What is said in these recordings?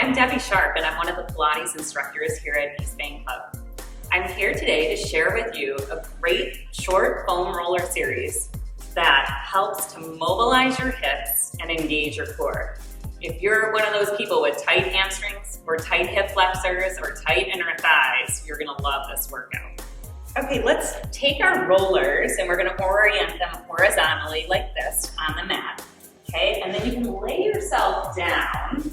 I'm Debbie Sharp, and I'm one of the Pilates instructors here at East Bank Club. I'm here today to share with you a great short foam roller series that helps to mobilize your hips and engage your core. If you're one of those people with tight hamstrings or tight hip flexors or tight inner thighs, you're gonna love this workout. Okay, let's take our rollers and we're gonna orient them horizontally like this on the mat. Okay, and then you can lay yourself down.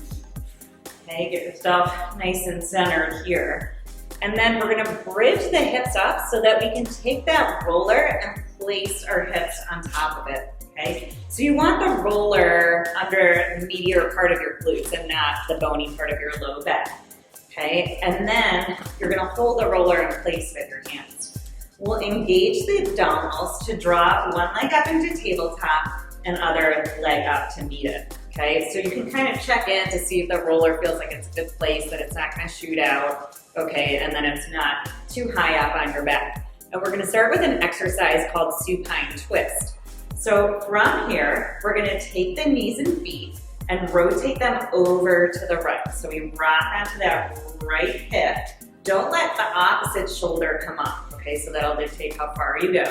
Okay, get yourself nice and centered here. And then we're gonna bridge the hips up so that we can take that roller and place our hips on top of it, okay? So you want the roller under the meatier part of your glutes and not the bony part of your low back, okay? And then you're gonna hold the roller in place with your hands. We'll engage the abdominals to draw one leg up into tabletop and other leg up to meet it, okay? So you can kind of check in to see if the roller feels like it's a good place, that it's not gonna shoot out, okay, and then it's not too high up on your back. And we're gonna start with an exercise called supine twist. So from here, we're gonna take the knees and feet and rotate them over to the right. So we rock onto that right hip. Don't let the opposite shoulder come up, okay? So that'll dictate how far you go.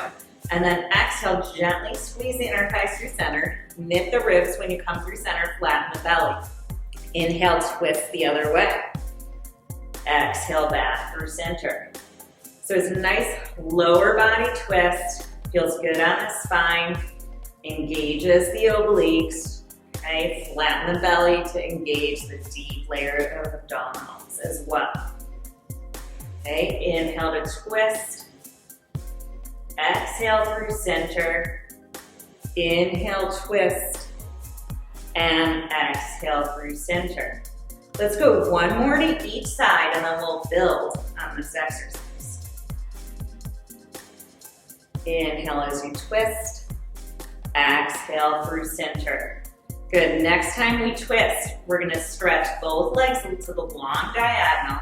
And then exhale, gently squeeze the inner thighs through center. Knit the ribs when you come through center, flatten the belly. Inhale, twist the other way. Exhale, back through center. So it's a nice lower body twist. Feels good on the spine. Engages the obliques. Okay, flatten the belly to engage the deep layer of abdominals as well. Okay, inhale to twist. Exhale through center. Inhale, twist. And exhale through center. Let's go one more to each side and then we'll build on this exercise. Inhale as you twist. Exhale through center. Good, next time we twist, we're gonna stretch both legs into the long diagonal,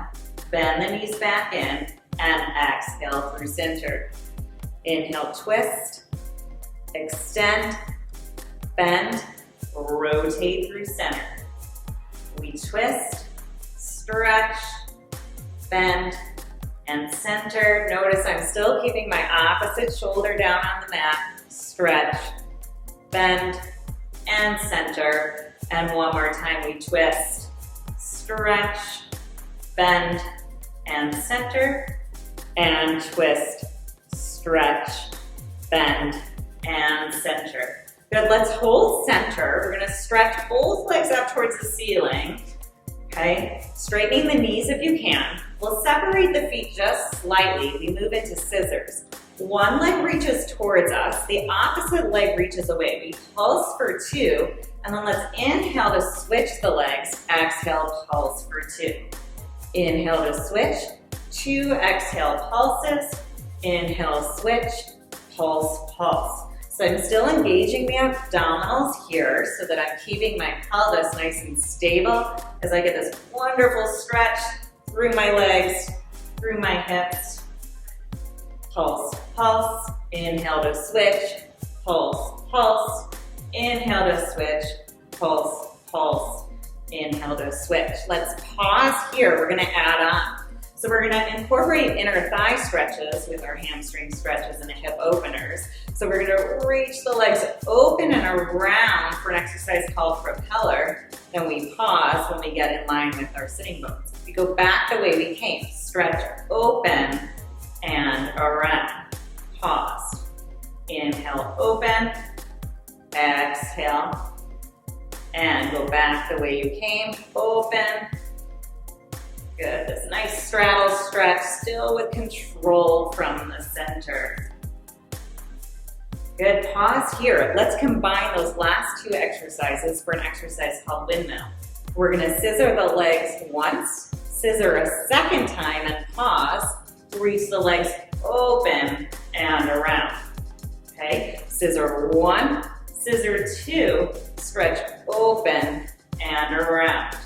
bend the knees back in, and exhale through center. Inhale, twist, extend, bend, rotate through center. We twist, stretch, bend, and center. Notice I'm still keeping my opposite shoulder down on the mat. Stretch, bend, and center. And one more time, we twist, stretch, bend, and center. And twist, stretch, bend, and center. Good, let's hold center. We're gonna stretch both legs up towards the ceiling, okay? Straightening the knees if you can. We'll separate the feet just slightly. We move into scissors. One leg reaches towards us, the opposite leg reaches away. We pulse for 2, and then let's inhale to switch the legs. Exhale, pulse for 2. Inhale to switch, 2 exhale pulses. Inhale, switch, pulse, pulse. So I'm still engaging the abdominals here so that I'm keeping my pelvis nice and stable as I get this wonderful stretch through my legs, through my hips. Pulse, pulse. Inhale to switch, pulse, pulse. Inhale to switch, pulse, pulse. Inhale to switch. Let's pause here. We're gonna add on. So we're gonna incorporate inner thigh stretches with our hamstring stretches and hip openers. So we're gonna reach the legs open and around for an exercise called propeller. Then we pause when we get in line with our sitting bones. We go back the way we came. Stretch, open, and around. Pause. Inhale, open. Exhale. And go back the way you came. Open. Good, this nice straddle stretch, still with control from the center. Good, pause here. Let's combine those last 2 exercises for an exercise called windmill. We're gonna scissor the legs once, scissor a second time, and pause to reach the legs open and around. Okay, scissor 1, scissor 2, stretch open and around.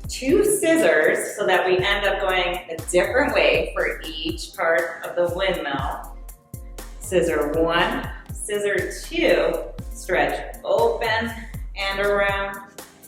2 scissors so that we end up going a different way for each part of the windmill. Scissor 1, scissor 2, stretch open and around.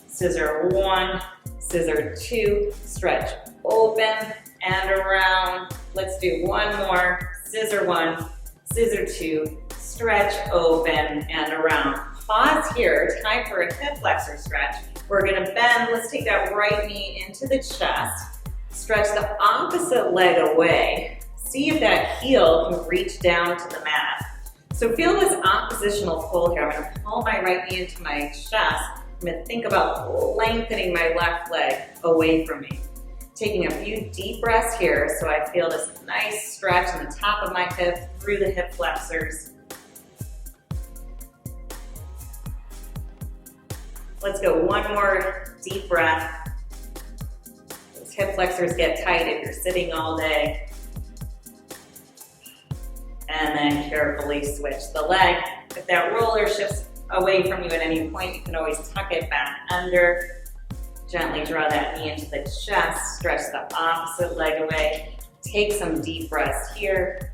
Scissor 1, Scissor 2, stretch open and around. Let's do one more. Scissor 1, scissor 2, stretch open and around. Pause here, time for a hip flexor stretch. We're gonna bend, let's take that right knee into the chest. Stretch the opposite leg away. See if that heel can reach down to the mat. So feel this oppositional pull here. I'm gonna pull my right knee into my chest. I'm gonna think about lengthening my left leg away from me. Taking a few deep breaths here so I feel this nice stretch in the top of my hip through the hip flexors. Let's go one more deep breath. Those hip flexors get tight if you're sitting all day. And then carefully switch the leg. If that roller shifts away from you at any point, you can always tuck it back under. Gently draw that knee into the chest, stretch the opposite leg away. Take some deep breaths here.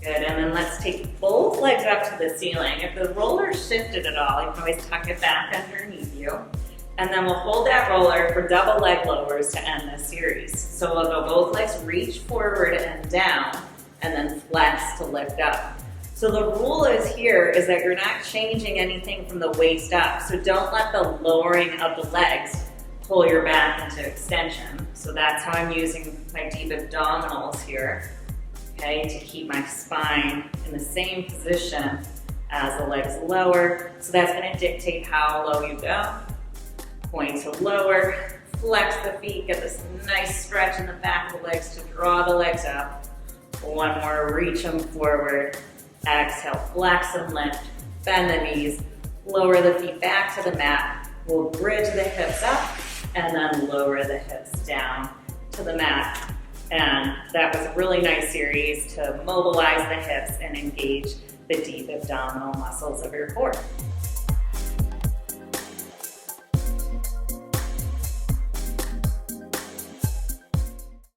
Good, and then let's take both legs up to the ceiling. If the roller shifted at all, you can always tuck it back underneath you. And then we'll hold that roller for double leg lowers to end this series. So we'll go both legs reach forward and down, and then flex to lift up. So the rule is that you're not changing anything from the waist up. So don't let the lowering of the legs pull your back into extension. So that's how I'm using my deep abdominals here, okay, to keep my spine in the same position as the legs lower. So that's gonna dictate how low you go. Point to lower, flex the feet, get this nice stretch in the back of the legs to draw the legs up. One more, reach them forward. Exhale, flex and lift, bend the knees, lower the feet back to the mat. We'll bridge the hips up and then lower the hips down to the mat. And that was a really nice series to mobilize the hips and engage the deep abdominal muscles of your core.